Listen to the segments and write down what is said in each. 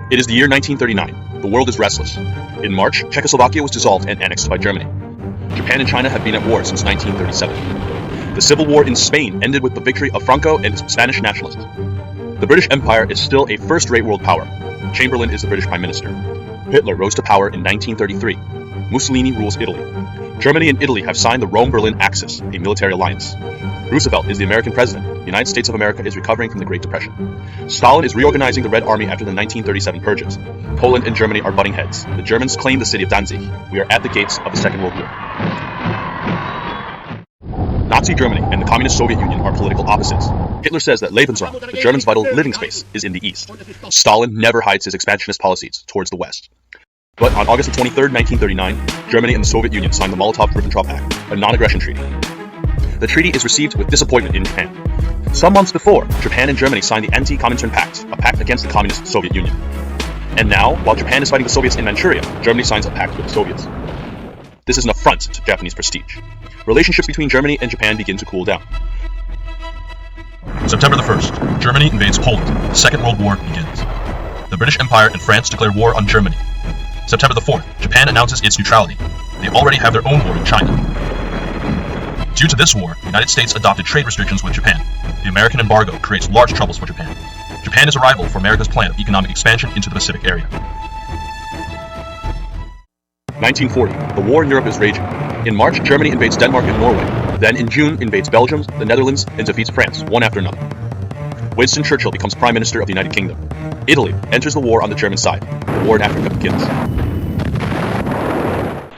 It is the year 1939. The world is restless. In March, Czechoslovakia was dissolved and annexed by Germany. Japan and China have been at war since 1937. The civil war in Spain ended with the victory of Franco and his Spanish nationalists. The British Empire is still a first-rate world power. Chamberlain is the British Prime Minister. Hitler rose to power in 1933. Mussolini rules Italy. Germany and Italy have signed the Rome-Berlin Axis, a military alliance. Roosevelt is the American president. The United States of America is recovering from the Great Depression. Stalin is reorganizing the Red Army after the 1937 purges. Poland and Germany are butting heads. The Germans claim the city of Danzig. We are at the gates of the Second World War. Nazi Germany and the Communist Soviet Union are political opposites. Hitler says that Lebensraum, the Germans' vital living space, is in the east. Stalin never hides his expansionist policies towards the west. But on August 23, 1939, Germany and the Soviet Union signed the Molotov-Ribbentrop Pact, a non-aggression treaty. The treaty is received with disappointment in Japan. Some months before, Japan and Germany signed the Anti-Comintern Pact, a pact against the Communist Soviet Union. And now, while Japan is fighting the Soviets in Manchuria, Germany signs a pact with the Soviets. This is an affront to Japanese prestige. Relationships between Germany and Japan begin to cool down. September the 1st, Germany invades Poland. The Second World War begins. The British Empire and France declare war on Germany. September the 4th, Japan announces its neutrality. They already have their own war in China. Due to this war, the United States adopted trade restrictions with Japan. The American embargo creates large troubles for Japan. Japan is a rival for America's plan of economic expansion into the Pacific area. 1940. The war in Europe is raging. In March, Germany invades Denmark and Norway. Then in June, invades Belgium, the Netherlands, and defeats France, one after another. Winston Churchill becomes Prime Minister of the United Kingdom. Italy enters the war on the German side. The war in Africa begins.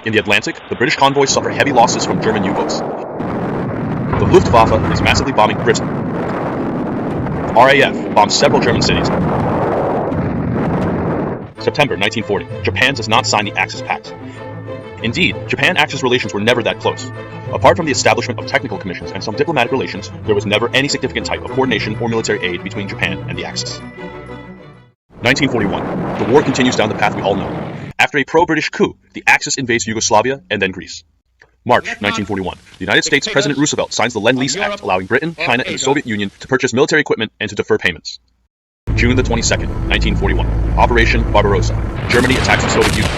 In the Atlantic, the British convoys suffer heavy losses from German U-boats. The Luftwaffe is massively bombing Britain. The RAF bombs several German cities. September 1940. Japan does not sign the Axis Pact. Indeed, Japan-Axis relations were never that close. Apart from the establishment of technical commissions and some diplomatic relations, there was never any significant type of coordination or military aid between Japan and the Axis. 1941. The war continues down the path we all know. After a pro-British coup, the Axis invades Yugoslavia and then Greece. March 1941. The United States President Roosevelt signs the Lend-Lease Act, allowing Britain, China, and the Soviet Union to purchase military equipment and to defer payments. June the 22nd, 1941. Operation Barbarossa. Germany attacks the Soviet Union.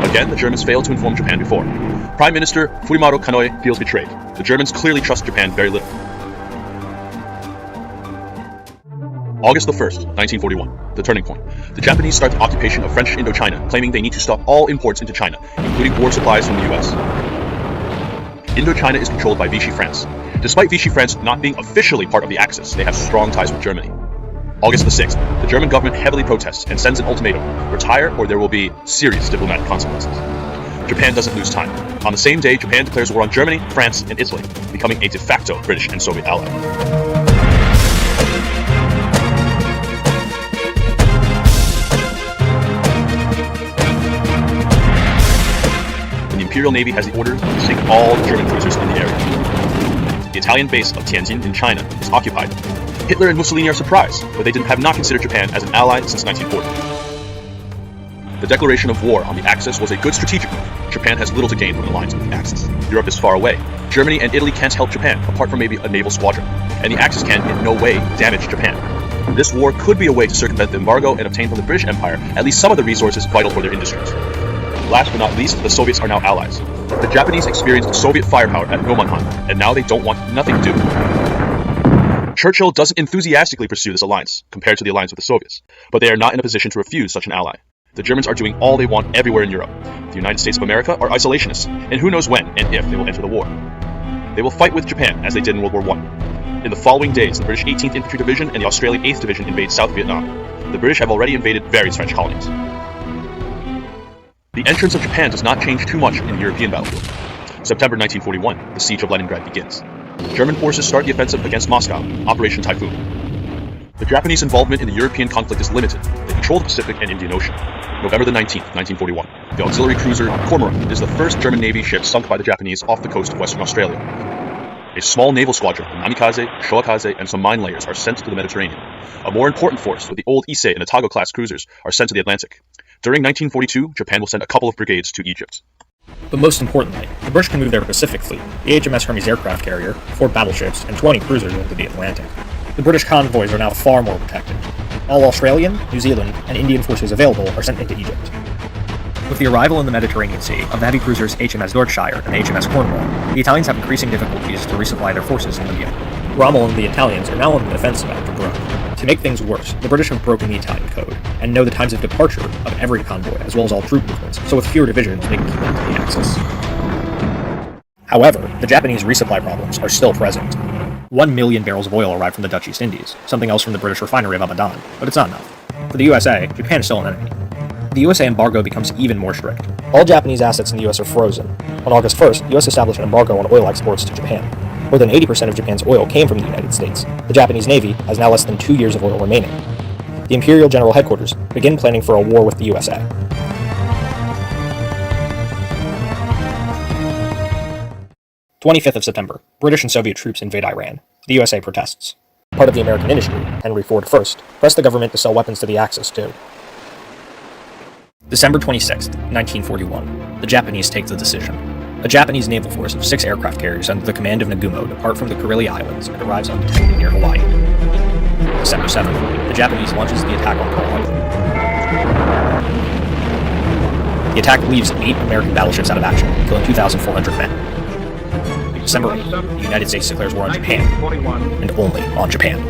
Again, the Germans failed to inform Japan before. Prime Minister Fumimaro Konoe feels betrayed. The Germans clearly trust Japan very little. August the 1st, 1941. The turning point. The Japanese start the occupation of French Indochina, claiming they need to stop all imports into China, including war supplies from the US. Indochina is controlled by Vichy France. Despite Vichy France not being officially part of the Axis, they have strong ties with Germany. August the 6th, the German government heavily protests and sends an ultimatum: retire or there will be serious diplomatic consequences. Japan doesn't lose time. On the same day, Japan declares war on Germany, France, and Italy, becoming a de facto British and Soviet ally. The Imperial Navy has the order to sink all German cruisers in the area. The Italian base of Tianjin in China is occupied. Hitler and Mussolini are surprised, but they have not considered Japan as an ally since 1940. The declaration of war on the Axis was a good strategic move. Japan has little to gain from an alliance with the Axis. Europe is far away. Germany and Italy can't help Japan, apart from maybe a naval squadron. And the Axis can, in no way, damage Japan. This war could be a way to circumvent the embargo and obtain from the British Empire at least some of the resources vital for their industries. Last but not least, the Soviets are now allies. The Japanese experienced Soviet firepower at Nomonhan, and now they don't want nothing to do. Churchill doesn't enthusiastically pursue this alliance, compared to the alliance with the Soviets, but they are not in a position to refuse such an ally. The Germans are doing all they want everywhere in Europe. The United States of America are isolationists, and who knows when and if they will enter the war. They will fight with Japan as they did in World War I. In the following days, the British 18th Infantry Division and the Australian 8th Division invade South Vietnam. The British have already invaded various French colonies. The entrance of Japan does not change too much in the European battlefield. September 1941, the siege of Leningrad begins. German forces start the offensive against Moscow, Operation Typhoon. The Japanese involvement in the European conflict is limited. They control the Pacific and Indian Ocean. November the 19th, 1941. The auxiliary cruiser Cormorant is the first German Navy ship sunk by the Japanese off the coast of Western Australia. A small naval squadron of Namikaze, Shoikaze, and some mine layers are sent to the Mediterranean. A more important force with the old Issei and Otago-class cruisers are sent to the Atlantic. During 1942, Japan will send a couple of brigades to Egypt. But most importantly, the British can move their Pacific fleet, the HMS Hermes aircraft carrier, 4 battleships, and 20 cruisers into the Atlantic. The British convoys are now far more protected. All Australian, New Zealand, and Indian forces available are sent into Egypt. With the arrival in the Mediterranean Sea of the heavy cruisers HMS Yorkshire and HMS Cornwall, the Italians have increasing difficulties to resupply their forces in Libya. Rommel and the Italians are now on the defensive after Brook. To make things worse, the British have broken the Italian code, and know the times of departure of every convoy, as well as all troop movements, so with fewer divisions, they can keep up to the Axis. However, the Japanese resupply problems are still present. 1 million barrels of oil arrived from the Dutch East Indies, something else from the British refinery of Abadan, but it's not enough. For the USA, Japan is still an enemy. The USA embargo becomes even more strict. All Japanese assets in the US are frozen. On August 1st, the US established an embargo on oil exports to Japan. More than 80% of Japan's oil came from the United States. The Japanese Navy has now less than 2 years of oil remaining. The Imperial General Headquarters begin planning for a war with the USA. September, British and Soviet troops invade Iran. The USA protests. Part of the American industry, Henry Ford first, pressed the government to sell weapons to the Axis too. December 26, 1941. The Japanese take the decision. A Japanese naval force of 6 aircraft carriers under the command of Nagumo depart from the Kurili Islands and arrives on Tahiti near Hawaii. December 7th. The Japanese launches the attack on Pearl Harbor. The attack leaves 8 American battleships out of action, killing 2,400 men. December 8th, the United States declares war on Japan, and only on Japan.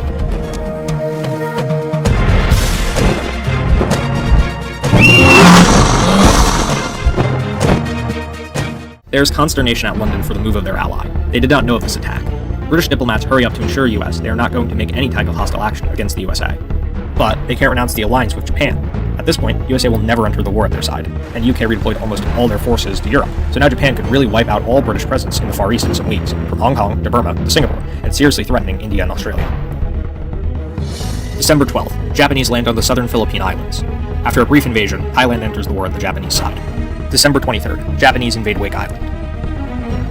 There is consternation at London for the move of their ally. They did not know of this attack. British diplomats hurry up to assure US they are not going to make any type of hostile action against the USA. But they can't renounce the alliance with Japan. At this point, USA will never enter the war at their side, and UK redeployed almost all their forces to Europe, so now Japan could really wipe out all British presence in the Far East in some weeks, from Hong Kong to Burma to Singapore, and seriously threatening India and Australia. December 12th, Japanese land on the southern Philippine Islands. After a brief invasion, Thailand enters the war on the Japanese side. December 23rd, Japanese invade Wake Island.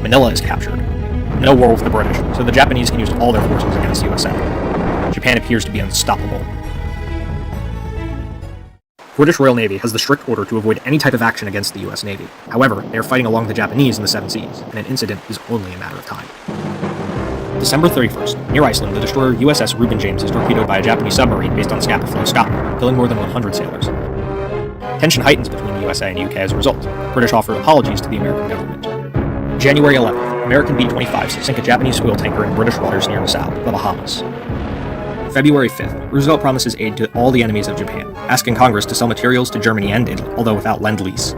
Manila is captured. No war with the British, so the Japanese can use all their forces against USA. Japan appears to be unstoppable. British Royal Navy has the strict order to avoid any type of action against the US Navy. However, they are fighting along the Japanese in the Seven Seas, and an incident is only a matter of time. December 31st, near Iceland, the destroyer USS Reuben James is torpedoed by a Japanese submarine based on Scapa Flow, Scotland, killing more than 100 sailors. Tension heightens between the USA and UK as a result. British offer apologies to the American government. January 11th, American B-25s sink a Japanese oil tanker in British waters near Nassau, the Bahamas. February 5th, Roosevelt promises aid to all the enemies of Japan, asking Congress to sell materials to Germany and Italy, although without Lend-Lease.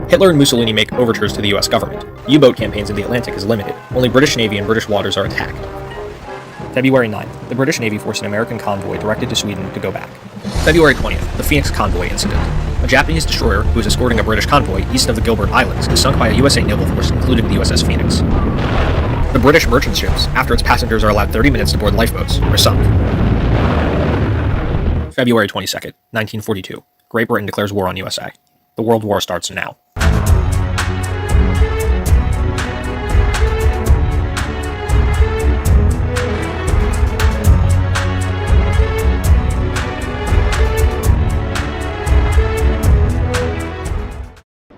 Hitler and Mussolini make overtures to the US government. U-boat campaigns in the Atlantic is limited. Only British Navy and British waters are attacked. February 9th, the British Navy forced an American convoy directed to Sweden to go back. February 20th, the Phoenix Convoy Incident. A Japanese destroyer who is escorting a British convoy east of the Gilbert Islands is sunk by a USA naval force, including the USS Phoenix. The British merchant ships, after its passengers are allowed 30 minutes to board lifeboats, are sunk. February 22nd, 1942. Great Britain declares war on USA. The World War starts now.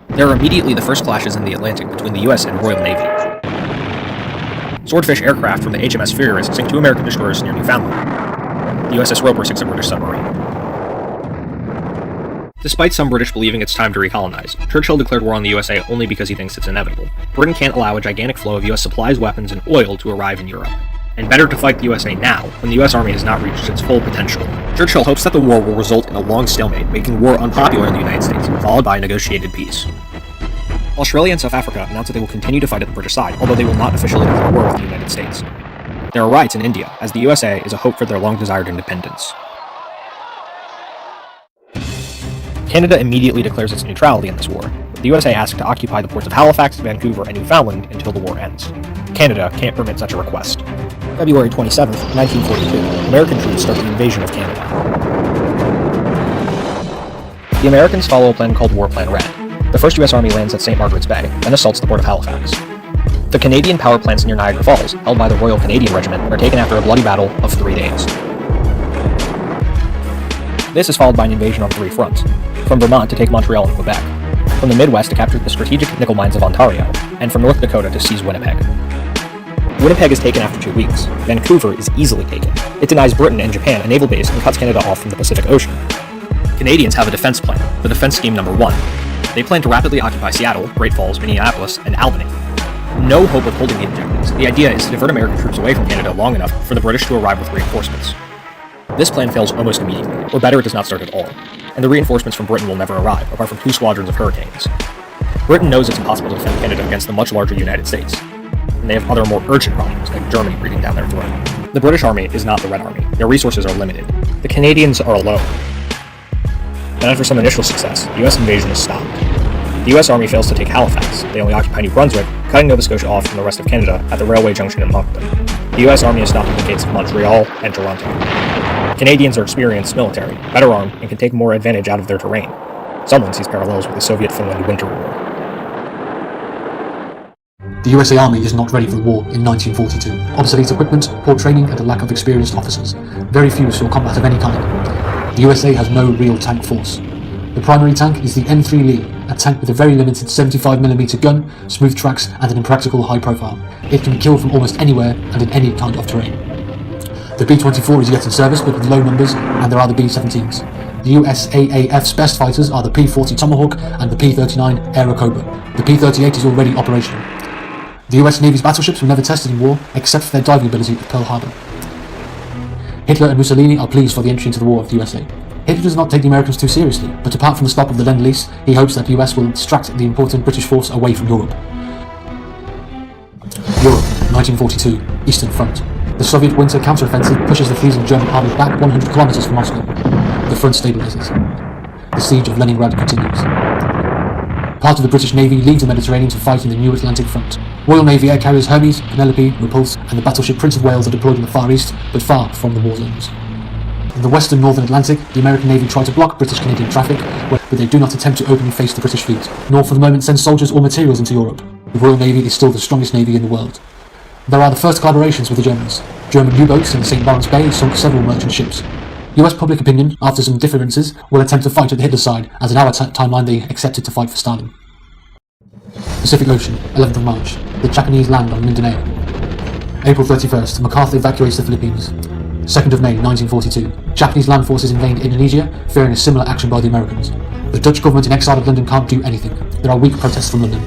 There are immediately the first clashes in the Atlantic between the US and Royal Navy. Swordfish aircraft from the HMS Furious sink 2 American destroyers near Newfoundland. The USS Roper sinks a British submarine. Despite some British believing it's time to recolonize, Churchill declared war on the USA only because he thinks it's inevitable. Britain can't allow a gigantic flow of US supplies, weapons, and oil to arrive in Europe. And better to fight the USA now, when the US Army has not reached its full potential. Churchill hopes that the war will result in a long stalemate, making war unpopular in the United States, followed by a negotiated peace. Australia and South Africa announced that they will continue to fight at the British side, although they will not officially declare war with the United States. There are riots in India, as the USA is a hope for their long-desired independence. Canada immediately declares its neutrality in this war. The USA asks to occupy the ports of Halifax, Vancouver, and Newfoundland until the war ends. Canada can't permit such a request. February 27, 1942, American troops start the invasion of Canada. The Americans follow a plan called War Plan Red. The 1st U.S. Army lands at St. Margaret's Bay, then assaults the port of Halifax. The Canadian power plants near Niagara Falls, held by the Royal Canadian Regiment, are taken after a bloody battle of 3 days. This is followed by an invasion on 3 fronts: from Vermont to take Montreal and Quebec, from the Midwest to capture the strategic nickel mines of Ontario, and from North Dakota to seize Winnipeg. Winnipeg is taken after 2 weeks. Vancouver is easily taken. It denies Britain and Japan a naval base and cuts Canada off from the Pacific Ocean. Canadians have a defense plan, the Defense Scheme No. 1. They plan to rapidly occupy Seattle, Great Falls, Minneapolis, and Albany. No hope of holding the objectives. The idea is to divert American troops away from Canada long enough for the British to arrive with reinforcements. This plan fails almost immediately, or better, it does not start at all, and the reinforcements from Britain will never arrive, apart from 2 squadrons of Hurricanes. Britain knows it's impossible to defend Canada against the much larger United States, and they have other more urgent problems, like Germany breathing down their throat. The British Army is not the Red Army. Their resources are limited. The Canadians are alone. And after some initial success, the US invasion is stopped. The US Army fails to take Halifax. They only occupy New Brunswick, cutting Nova Scotia off from the rest of Canada at the railway junction in Moncton. The US Army is stopped at the gates of Montreal and Toronto. Canadians are experienced military, better armed, and can take more advantage out of their terrain. Someone sees parallels with the Soviet-Finland Winter War. The USA Army is not ready for the war in 1942. Obsolete equipment, poor training, and a lack of experienced officers. Very few saw combat of any kind. The USA has no real tank force. The primary tank is the M3 Lee, a tank with a very limited 75mm gun, smooth tracks, and an impractical high profile. It can be killed from almost anywhere and in any kind of terrain. The B-24 is yet in service, but with low numbers, and there are the B-17s. The USAAF's best fighters are the P-40 Tomahawk and the P-39 Airacobra. The P-38 is already operational. The US Navy's battleships were never tested in war, except for their diving ability at Pearl Harbor. Hitler and Mussolini are pleased for the entry into the war of the USA. Hitler does not take the Americans too seriously, but apart from the stop of the Lend-Lease, he hopes that the US will distract the important British force away from Europe. Europe, 1942, Eastern Front. The Soviet winter counteroffensive pushes the freezing German army back 100 kilometers from Moscow. The front stabilizes. The siege of Leningrad continues. Part of the British Navy leaves the Mediterranean to fight in the new Atlantic front. Royal Navy air carriers Hermes, Penelope, Repulse, and the battleship Prince of Wales are deployed in the Far East, but far from the war zones. In the western northern Atlantic, the American Navy try to block British-Canadian traffic, but they do not attempt to openly face the British fleet, nor for the moment send soldiers or materials into Europe. The Royal Navy is still the strongest navy in the world. There are the first collaborations with the Germans. German U-boats in the St. Lawrence Bay sunk several merchant ships. US public opinion, after some differences, will attempt to fight at the Hitler side, as in our timeline they accepted to fight for Stalin. Pacific Ocean, 11th of March. The Japanese land on Mindanao. April 31st, MacArthur evacuates the Philippines. 2nd of May, 1942. Japanese land forces invade Indonesia, fearing a similar action by the Americans. The Dutch government in exile of London can't do anything. There are weak protests from London.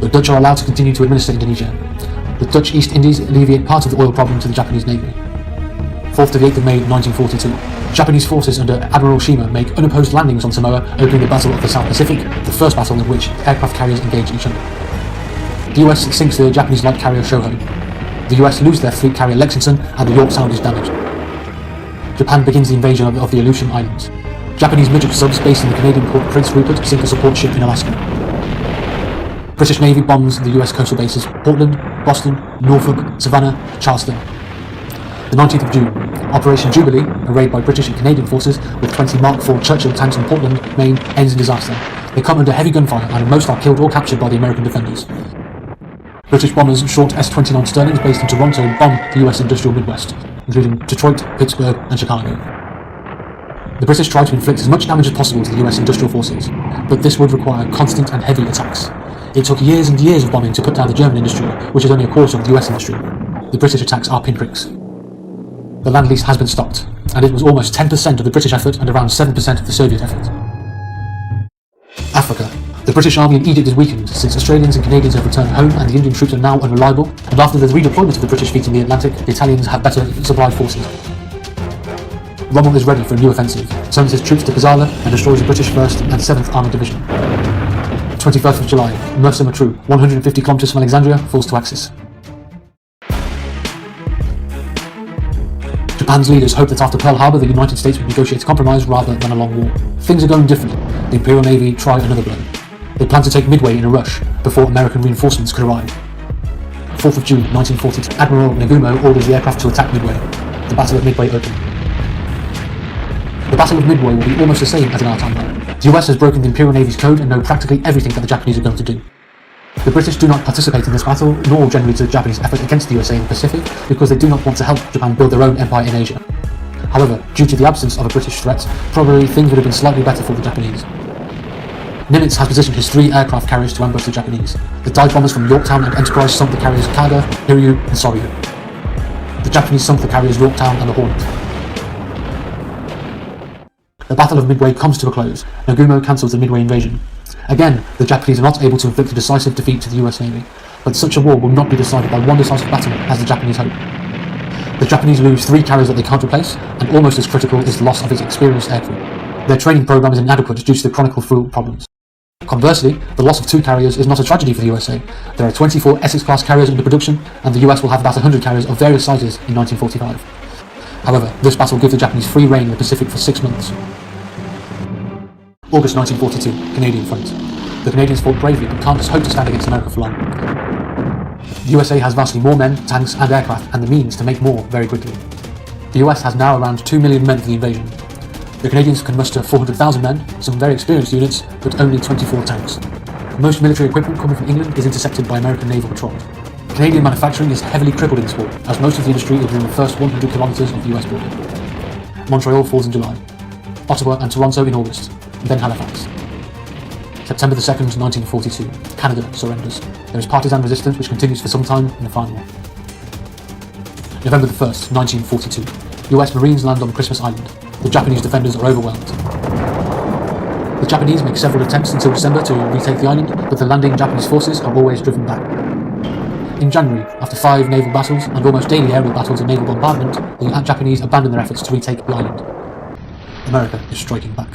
The Dutch are allowed to continue to administer Indonesia. The Dutch East Indies alleviate part of the oil problem to the Japanese Navy. 4th to the 8th of May, 1942. Japanese forces under Admiral Shima make unopposed landings on Samoa, opening the Battle of the South Pacific, the first battle in which aircraft carriers engage each other. The US sinks the Japanese light carrier Shoho. The US lose their fleet carrier Lexington, and the Yorktown is damaged. Japan begins the invasion of the Aleutian Islands. Japanese midget subs based in the Canadian port Prince Rupert sink a support ship in Alaska. British Navy bombs the US coastal bases Portland, Boston, Norfolk, Savannah, Charleston. The 19th of June, Operation Jubilee, a raid by British and Canadian forces with 20 Mark IV Churchill tanks in Portland, Maine, ends in disaster. They come under heavy gunfire and most are killed or captured by the American defenders. British bombers short S-29 Sterlings based in Toronto bomb the US industrial Midwest, including Detroit, Pittsburgh and Chicago. The British try to inflict as much damage as possible to the US industrial forces, but this would require constant and heavy attacks. It took years and years of bombing to put down the German industry, which is only a quarter of the US industry. The British attacks are pinpricks. The Lend-Lease has been stopped, and it was almost 10% of the British effort and around 7% of the Soviet effort. Africa. The British Army in Egypt is weakened since Australians and Canadians have returned home and the Indian troops are now unreliable, and after the redeployment of the British fleet in the Atlantic, the Italians have better supplied forces. Rommel is ready for a new offensive, sends his troops to Pizarra and destroys the British 1st and 7th Army Division. 21st of July, Mercer Matruh, 150 kilometers from Alexandria, falls to Axis. Japan's leaders hope that after Pearl Harbor the United States would negotiate a compromise rather than a long war. Things are going differently. The Imperial Navy try another blow. They plan to take Midway in a rush, before American reinforcements could arrive. 4th of June, 1942, Admiral Nagumo orders the aircraft to attack Midway. The Battle of Midway opens. The Battle of Midway will be almost the same as in our timeline. The US has broken the Imperial Navy's code and know practically everything that the Japanese are going to do. The British do not participate in this battle, nor generally to the Japanese effort against the USA in the Pacific, because they do not want to help Japan build their own empire in Asia. However, due to the absence of a British threat, probably things would have been slightly better for the Japanese. Nimitz has positioned his 3 aircraft carriers to ambush the Japanese. The dive bombers from Yorktown and Enterprise sunk the carriers Kaga, Hiryu, and Soryu. The Japanese sunk the carriers Yorktown and the Hornet. The Battle of Midway comes to a close. Nagumo cancels the Midway invasion. Again, the Japanese are not able to inflict a decisive defeat to the US Navy, but such a war will not be decided by one decisive battle as the Japanese hope. The Japanese lose 3 carriers that they can't replace, and almost as critical is the loss of its experienced aircrew. Their training program is inadequate due to the chronic fuel problems. Conversely, the loss of 2 carriers is not a tragedy for the USA. There are 24 Essex-class carriers under production, and the US will have about 100 carriers of various sizes in 1945. However, this battle gives the Japanese free rein in the Pacific for 6 months. August 1942, Canadian Front. The Canadians fought bravely but can't just hope to stand against America for long. The USA has vastly more men, tanks and aircraft, and the means to make more very quickly. The US has now around 2 million men for the invasion. The Canadians can muster 400,000 men, some very experienced units, but only 24 tanks. Most military equipment coming from England is intercepted by American naval patrol. Canadian manufacturing is heavily crippled in this war, as most of the industry is within the first 100 kilometres of the US border. Montreal falls in July, Ottawa and Toronto in August, and then Halifax. September 2nd, 1942, Canada surrenders. There is partisan resistance which continues for some time in the final war. November 1st, 1942, US Marines land on Christmas Island. The Japanese defenders are overwhelmed. The Japanese make several attempts until December to retake the island, but the landing Japanese forces are always driven back. In January, after 5 naval battles and almost daily aerial battles and naval bombardment, the Japanese abandon their efforts to retake the island. America is striking back.